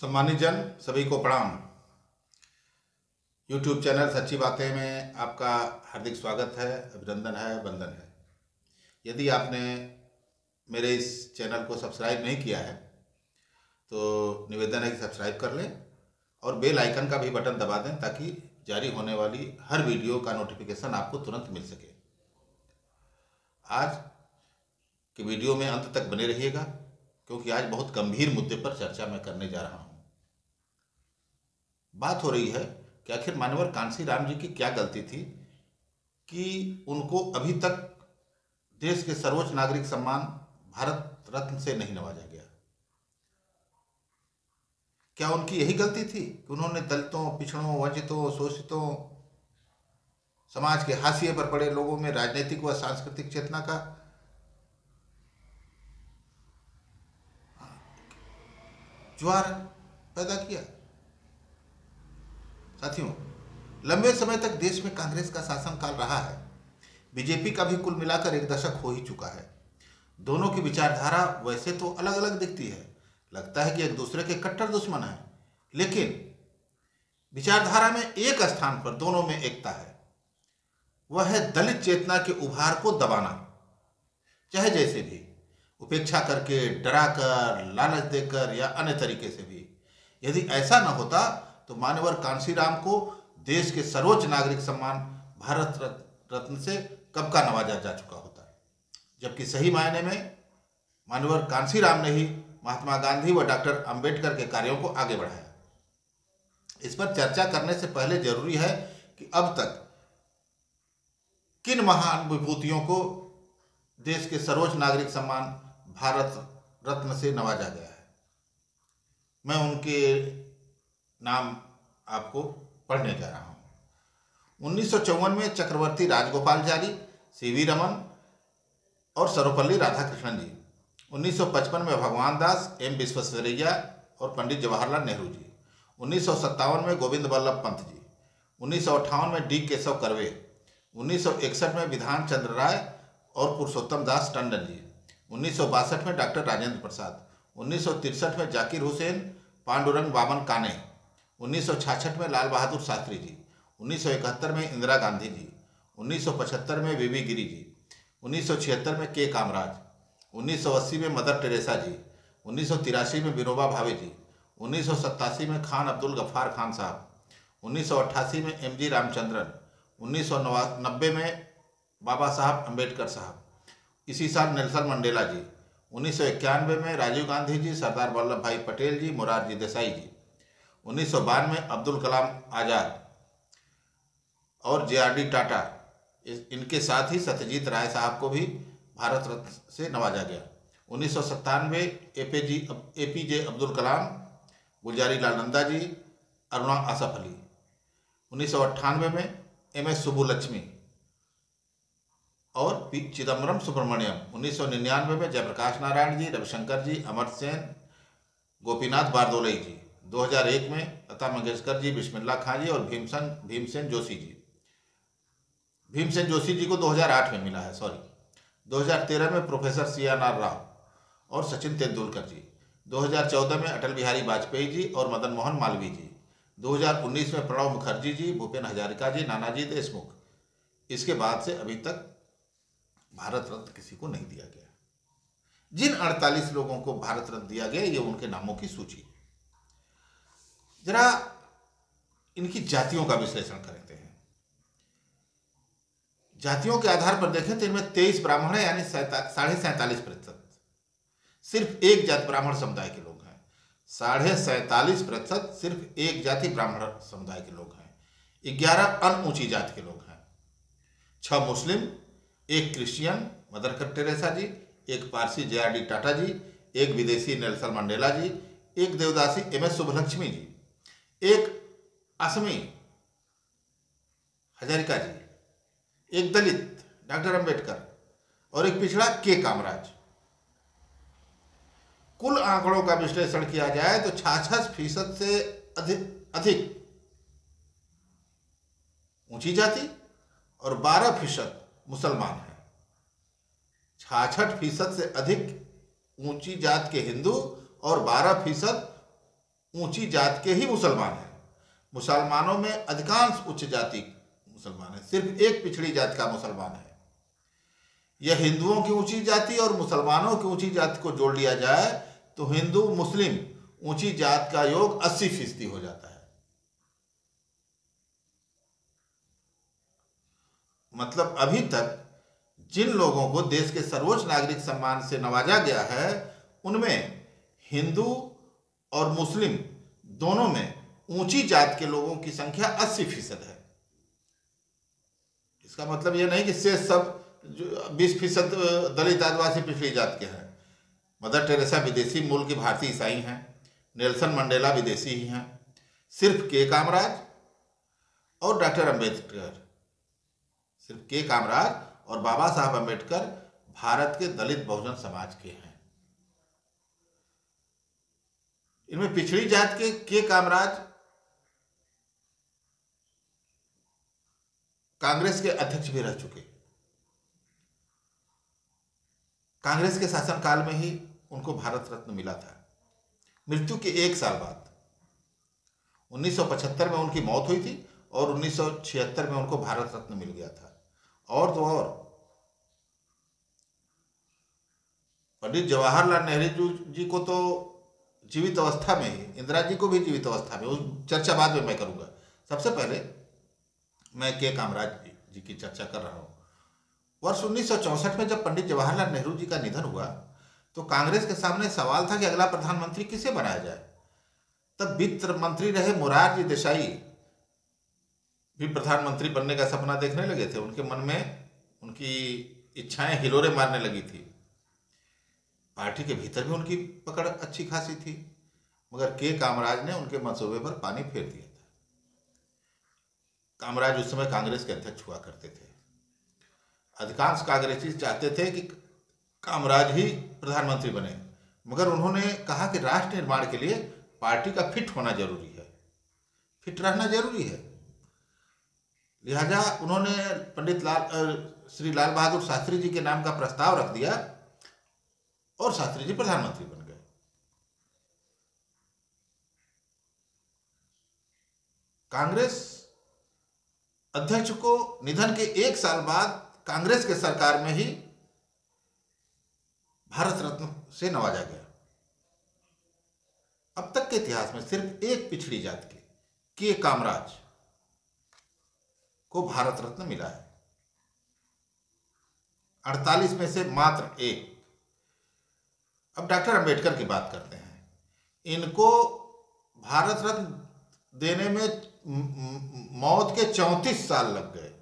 सम्मानित जन सभी को प्रणाम। YouTube चैनल सच्ची बातें में आपका हार्दिक स्वागत है, अभिनंदन है, वंदन है। यदि आपने मेरे इस चैनल को सब्सक्राइब नहीं किया है तो निवेदन है कि सब्सक्राइब कर लें और बेल आइकन का भी बटन दबा दें ताकि जारी होने वाली हर वीडियो का नोटिफिकेशन आपको तुरंत मिल सके। आज के वीडियो में अंत तक बने रहिएगा क्योंकि आज बहुत गंभीर मुद्दे पर चर्चा मैं करने जा रहा हूँ। बात हो रही है कि आखिर मान्यवर कांशीराम जी की क्या गलती थी कि उनको अभी तक देश के सर्वोच्च नागरिक सम्मान भारत रत्न से नहीं नवाजा गया। क्या उनकी यही गलती थी कि उन्होंने दलितों, पिछड़ों, वंचितों, शोषितों, समाज के हाशिए पर पड़े लोगों में राजनीतिक व सांस्कृतिक चेतना का ज्वार पैदा किया? साथियों, लंबे समय तक देश में कांग्रेस का शासनकाल रहा है। बीजेपी का भी कुल मिलाकर एक दशक हो ही चुका है। दोनों की विचारधारा वैसे तो अलग अलग दिखती है, लगता है कि एक दूसरे के कट्टर दुश्मन हैं, लेकिन विचारधारा में एक स्थान पर दोनों में एकता है। वह है दलित चेतना के उभार को दबाना, चाहे जैसे भी, उपेक्षा करके, डराकर, लालच देकर या अन्य तरीके से भी। यदि ऐसा न होता तो मान्यवर कांशीराम को देश के सर्वोच्च नागरिक सम्मान भारत रत्न से कब का नवाजा जा चुका होता, जबकि सही मायने में मान्यवर कांशीराम ने ही महात्मा गांधी व डॉक्टर अंबेडकर के कार्यों को आगे बढ़ाया। इस पर चर्चा करने से पहले जरूरी है कि अब तक किन महान विभूतियों को देश के सर्वोच्च नागरिक सम्मान भारत रत्न से नवाजा गया है। मैं उनके नाम आपको पढ़ने जा रहा हूँ। 1954 में चक्रवर्ती राजगोपालचारी, सीवी रमन और सर्वपल्ली राधाकृष्णन जी। 1955 में भगवान दास, एम विश्वेश्वरैया और पंडित जवाहरलाल नेहरू जी। 1957 में गोविंद वल्लभ पंत जी। 1958 में डी केशव कर्वे। 1961 में विधान चंद्र राय और पुरुषोत्तम दास टंडन जी। 1962 में डॉक्टर राजेंद्र प्रसाद। 1963 में जाकिर हुसैन, पांडुरंग बामन काने। 1966 में लाल बहादुर शास्त्री जी। 1971 में इंदिरा गांधी जी। 1975 में वीवी गिरी जी। 1976 में के कामराज। 1980 में मदर टेरेसा जी। 1983 में विनोबा भावे जी। 1987 में खान अब्दुल गफ्फार खान साहब। 1988 में एम जी रामचंद्रन। 1990 में बाबा साहब अम्बेडकर साहब। इसी साल नेल्सन मंडेला जी। 1991 में राजीव गांधी जी, सरदार वल्लभ भाई पटेल जी, मोरारजी देसाई जी। 1992 में अब्दुल कलाम आजाद और जेआरडी टाटा, इनके साथ ही सत्यजीत राय साहब को भी भारत रत्न से नवाजा गया। 1997 एपीजे अब्दुल कलाम, गुलजारी लाल नंदा जी, अरुणा आसफ अली। 1998 में एमएस सुब्बुलक्ष्मी और पी चिदम्बरम सुब्रमण्यम। 1999 में जयप्रकाश नारायण जी, रविशंकर जी, अमर्त्य सेन, गोपीनाथ बारदोलई जी। 2001 में लता मंगेशकर जी, बिस्मिल्लाह खां जी और भीमसेन जोशी जी। भीमसेन जोशी जी को 2008 में मिला है, 2013 में प्रोफेसर CNR राव और सचिन तेंदुलकर जी। 2014 में अटल बिहारी वाजपेयी जी और मदन मोहन मालवीय जी। 2019 में प्रणब मुखर्जी जी, भूपेन हजारिका जी, नानाजी देशमुख। इसके बाद से अभी तक भारत रत्न किसी को नहीं दिया गया। जिन 48 लोगों को भारत रत्न दिया गया, ये उनके नामों की सूची। जरा इनकी जातियों का विश्लेषण करते हैं। जातियों के आधार पर देखें तो इनमें 23 ब्राह्मण है, यानी 47.5%। सिर्फ एक जाति ब्राह्मण समुदाय के लोग हैं। 47.5% सिर्फ एक जाति ब्राह्मण समुदाय के लोग हैं। 11 अन्य ऊंची जाति के लोग हैं। 6 मुस्लिम, 1 क्रिश्चियन मदर टेरेसा जी, 1 पारसी जेआरडी टाटा जी, 1 विदेशी नेल्सन मंडेला जी, 1 देवदासी एमएस सुब्बुलक्ष्मी जी, 1 असमी हजारिका जी, 1 दलित डॉक्टर अंबेडकर और 1 पिछड़ा के कामराज। कुल आंकड़ों का विश्लेषण किया जाए तो 66% से अधिक ऊंची जाति और 12% मुसलमान है। 66% से अधिक ऊंची जात के हिंदू और 12% ऊंची जात के ही मुसलमान हैं। मुसलमानों में अधिकांश उच्च जाति मुसलमान है, सिर्फ एक पिछड़ी जात का मुसलमान है। यह हिंदुओं की ऊंची जाति और मुसलमानों की ऊंची जाति को जोड़ लिया जाए तो हिंदू मुस्लिम ऊंची जात का योग 80% हो जाता है। मतलब अभी तक जिन लोगों को देश के सर्वोच्च नागरिक सम्मान से नवाजा गया है उनमें हिंदू और मुस्लिम दोनों में ऊंची जात के लोगों की संख्या 80% है। इसका मतलब यह नहीं कि शेष सब 20% दलित आदिवासी पिछड़ी जात के हैं। मदर टेरेसा विदेशी मूल की भारतीय ईसाई हैं, नेल्सन मंडेला विदेशी ही हैं, सिर्फ के कामराज और डॉक्टर अंबेडकर, सिर्फ के कामराज और बाबा साहब अंबेडकर भारत के दलित बहुजन समाज के हैं। इनमें पिछड़ी जात के कामराज कांग्रेस के अध्यक्ष भी रह चुके। कांग्रेस के शासनकाल में ही उनको भारत रत्न मिला था। मृत्यु के 1 साल बाद 1975 में उनकी मौत हुई थी और 1976 में उनको भारत रत्न मिल गया था। और तो और पंडित जवाहरलाल नेहरू जी को तो जीवित अवस्था में ही, इंदिरा जी को भी जीवित अवस्था में, उस चर्चा बाद में मैं करूंगा। सबसे पहले मैं के कामराज जी की चर्चा कर रहा हूं। वर्ष 1964 में जब पंडित जवाहरलाल नेहरू जी का निधन हुआ तो कांग्रेस के सामने सवाल था कि अगला प्रधानमंत्री किसे बनाया जाए। तब वित्त मंत्री रहे मोरारजी देसाई भी प्रधानमंत्री बनने का सपना देखने लगे थे। उनके मन में उनकी इच्छाएं हिलोरे मारने लगी थी। पार्टी के भीतर भी उनकी पकड़ अच्छी खासी थी, मगर के कामराज ने उनके मंसूबे पर पानी फेर दिया था। कामराज उस समय कांग्रेस के अध्यक्ष हुआ करते थे। अधिकांश कांग्रेसी चाहते थे कि कामराज ही प्रधानमंत्री बने, मगर उन्होंने कहा कि राष्ट्र निर्माण के लिए पार्टी का फिट होना जरूरी है, फिट रहना जरूरी है। लिहाजा उन्होंने पंडित श्री लाल बहादुर शास्त्री जी के नाम का प्रस्ताव रख दिया और शास्त्री जी प्रधानमंत्री बन गए। कांग्रेस अध्यक्ष को निधन के 1 साल बाद कांग्रेस के सरकार में ही भारत रत्न से नवाजा गया। अब तक के इतिहास में सिर्फ एक पिछड़ी जात के कामराज को भारत रत्न मिला है। 48 में से मात्र एक। अब डॉक्टर अंबेडकर की बात करते हैं। इनको भारत रत्न देने में मौत के 34 साल लग गए।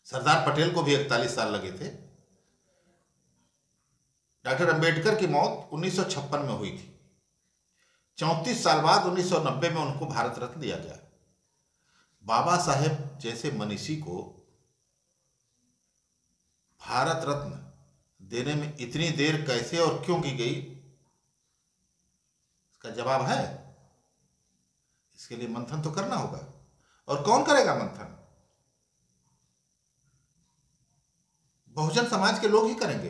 सरदार पटेल को भी 41 साल लगे थे। डॉक्टर अंबेडकर की मौत 1956 में हुई थी। 34 साल बाद 1990 में उनको भारत रत्न दिया गया। बाबा साहेब जैसे मनीषी को भारत रत्न देने में इतनी देर कैसे और क्यों की गई, इसका जवाब है। इसके लिए मंथन तो करना होगा। और कौन करेगा मंथन? बहुजन समाज के लोग ही करेंगे।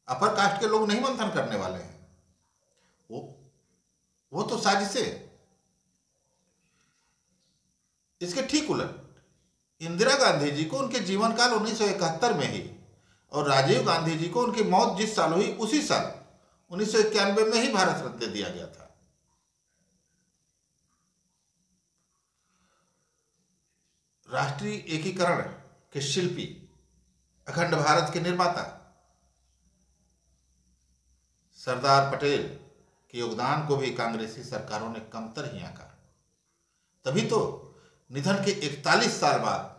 अपर कास्ट के लोग नहीं मंथन करने वाले हैं। वो तो साजिशें। इसके ठीक उलट इंदिरा गांधी जी को उनके जीवन काल 1971 में ही और राजीव गांधी जी को उनकी मौत जिस साल हुई उसी साल 1991 में ही भारत रत्न दे दिया गया था। राष्ट्रीय एकीकरण के शिल्पी, अखंड भारत के निर्माता सरदार पटेल के योगदान को भी कांग्रेसी सरकारों ने कमतर ही आंका। तभी तो निधन के 41 साल बाद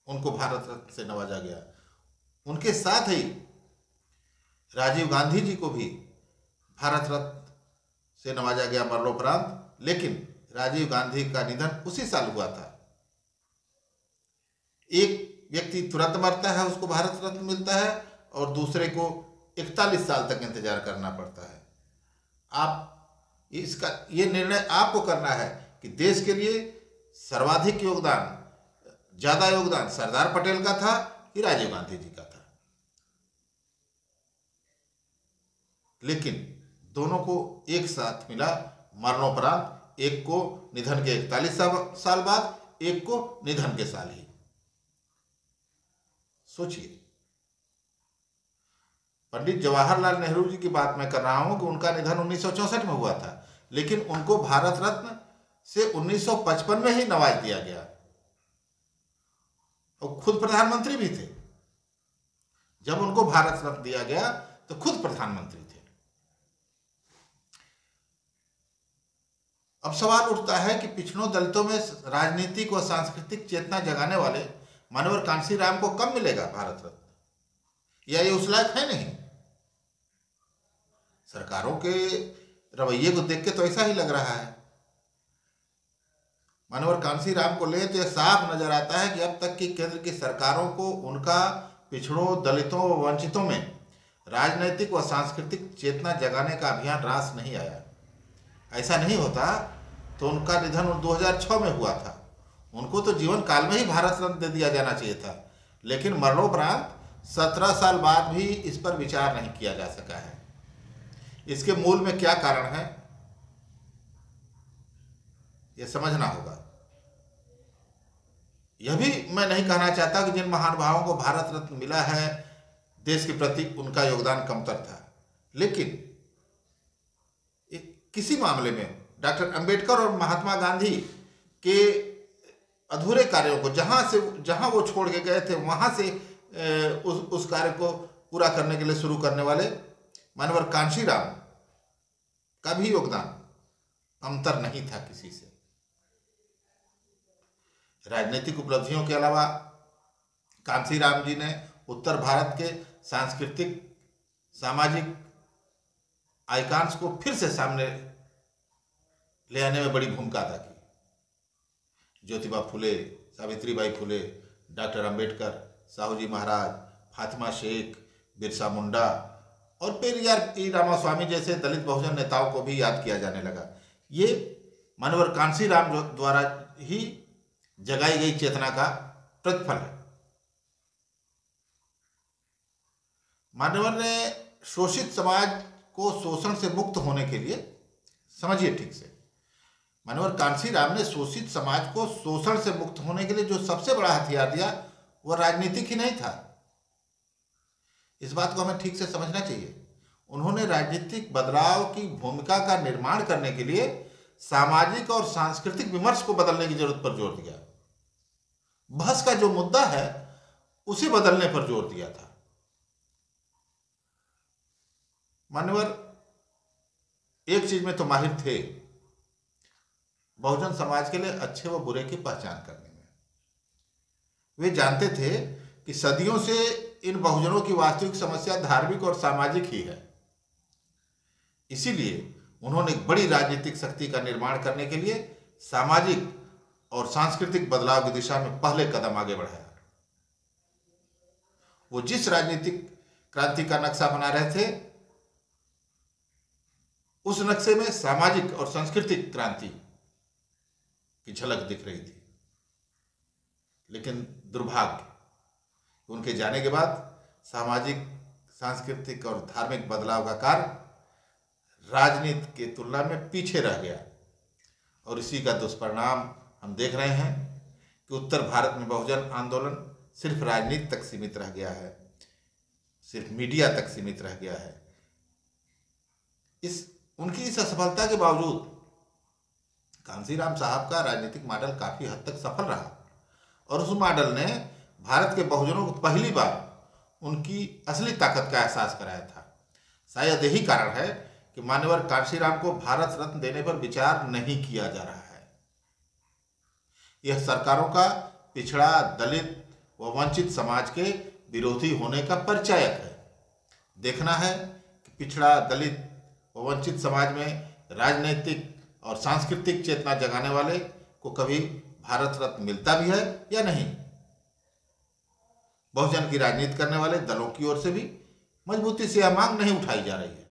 उनको भारत रत्न से नवाजा गया। उनके साथ ही राजीव गांधी जी को भी भारत रत्न से नवाजा गया मरणोपरांत। लेकिन राजीव गांधी का निधन उसी साल हुआ था। एक व्यक्ति तुरंत मरता है, उसको भारत रत्न मिलता है, और दूसरे को 41 साल तक इंतजार करना पड़ता है। आप इसका ये निर्णय आपको करना है कि देश के लिए सर्वाधिक योगदान, ज्यादा योगदान सरदार पटेल का था कि राजीव गांधी जी का था। लेकिन दोनों को एक साथ मिला मरणोपरांत, एक को निधन के 41 साल बाद, एक को निधन के साल ही। सोचिए, पंडित जवाहरलाल नेहरू जी की बात मैं कर रहा हूं कि उनका निधन 1964 में हुआ था, लेकिन उनको भारत रत्न से 1955 में ही नवाज दिया गया, और खुद प्रधानमंत्री भी थे। जब उनको भारत रत्न दिया गया तो खुद प्रधानमंत्री थे। अब सवाल उठता है कि पिछड़ों दलितों में राजनीतिक व सांस्कृतिक चेतना जगाने वाले मानवर कांशीराम को कब मिलेगा भारत रत्न, या ये उस लायक है नहीं? सरकारों के रवैये को देख के तो ऐसा ही लग रहा है। मानवर कांशीराम को ले तो यह साफ नजर आता है कि अब तक की केंद्र की सरकारों को उनका पिछड़ों, दलितों व वंचितों में राजनैतिक व सांस्कृतिक चेतना जगाने का अभियान रास नहीं आया। ऐसा नहीं होता तो उनका निधन 2006 में हुआ था। उनको तो जीवन काल में ही भारत रत्न दे दिया जाना चाहिए था, लेकिन मरणोपरांत 17 साल बाद भी इस पर विचार नहीं किया जा सका है। इसके मूल में क्या कारण है, यह समझना होगा। यह भी मैं नहीं कहना चाहता कि जिन महानुभावों को भारत रत्न मिला है देश के प्रति उनका योगदान कमतर था, लेकिन किसी मामले में डॉक्टर अंबेडकर और महात्मा गांधी के अधूरे कार्यों को जहां वो छोड़ के गए थे वहां से उस कार्य को पूरा करने के लिए शुरू करने वाले मानवर कांशीराम का भी योगदान अंतर नहीं था किसी से। राजनीतिक उपलब्धियों के अलावा कांशीराम जी ने उत्तर भारत के सांस्कृतिक, सामाजिक आइकॉन्स को फिर से सामने ले आने में बड़ी भूमिका अदा की। ज्योतिबा फुले, सावित्रीबाई फुले, डॉक्टर अंबेडकर, साहू जी महाराज, फातिमा शेख, बिरसा मुंडा और पेरियार पी रामास्वामी जैसे दलित बहुजन नेताओं को भी याद किया जाने लगा। ये मानवर कांशीराम द्वारा ही जगाई गई चेतना का प्रतिफल है। मानवर ने शोषित समाज को शोषण से मुक्त होने के लिए, समझिए ठीक से, मानवर कांशीराम ने शोषित समाज को शोषण से मुक्त होने के लिए जो सबसे बड़ा हथियार दिया वह राजनीतिक ही नहीं था। इस बात को हमें ठीक से समझना चाहिए। उन्होंने राजनीतिक बदलाव की भूमिका का निर्माण करने के लिए सामाजिक और सांस्कृतिक विमर्श को बदलने की जरूरत पर जोर दिया। बहस का जो मुद्दा है उसे बदलने पर जोर दिया था। मानवर एक चीज में तो माहिर थे, बहुजन समाज के लिए अच्छे व बुरे की पहचान करने में। वे जानते थे कि सदियों से इन बहुजनों की वास्तविक समस्या धार्मिक और सामाजिक ही है। इसीलिए उन्होंने एक बड़ी राजनीतिक शक्ति का निर्माण करने के लिए सामाजिक और सांस्कृतिक बदलाव की दिशा में पहले कदम आगे बढ़ाया। वो जिस राजनीतिक क्रांति का नक्शा बना रहे थे उस नक्शे में सामाजिक और सांस्कृतिक क्रांति की झलक दिख रही थी। लेकिन दुर्भाग्य, उनके जाने के बाद सामाजिक, सांस्कृतिक और धार्मिक बदलाव का कार्य राजनीति की तुलना में पीछे रह गया। और इसी का दुष्परिणाम हम देख रहे हैं कि उत्तर भारत में बहुजन आंदोलन सिर्फ राजनीति तक सीमित रह गया है, सिर्फ मीडिया तक सीमित रह गया है। उनकी इस असफलता के बावजूद कांशीराम साहब का राजनीतिक मॉडल काफी हद तक सफल रहा, और उस मॉडल ने भारत के बहुजनों को पहली बार उनकी असली ताकत का एहसास कराया था। शायद यही कारण है कि मान्यवर कांशीराम को भारत रत्न देने पर विचार नहीं किया जा रहा है। यह सरकारों का पिछड़ा, दलित व वंचित समाज के विरोधी होने का परिचायक है। देखना है कि पिछड़ा, दलित व वंचित समाज में राजनीतिक और सांस्कृतिक चेतना जगाने वाले को कभी भारत रत्न मिलता भी है या नहीं। बहुजन की राजनीति करने वाले दलों की ओर से भी मजबूती से यह मांग नहीं उठाई जा रही है।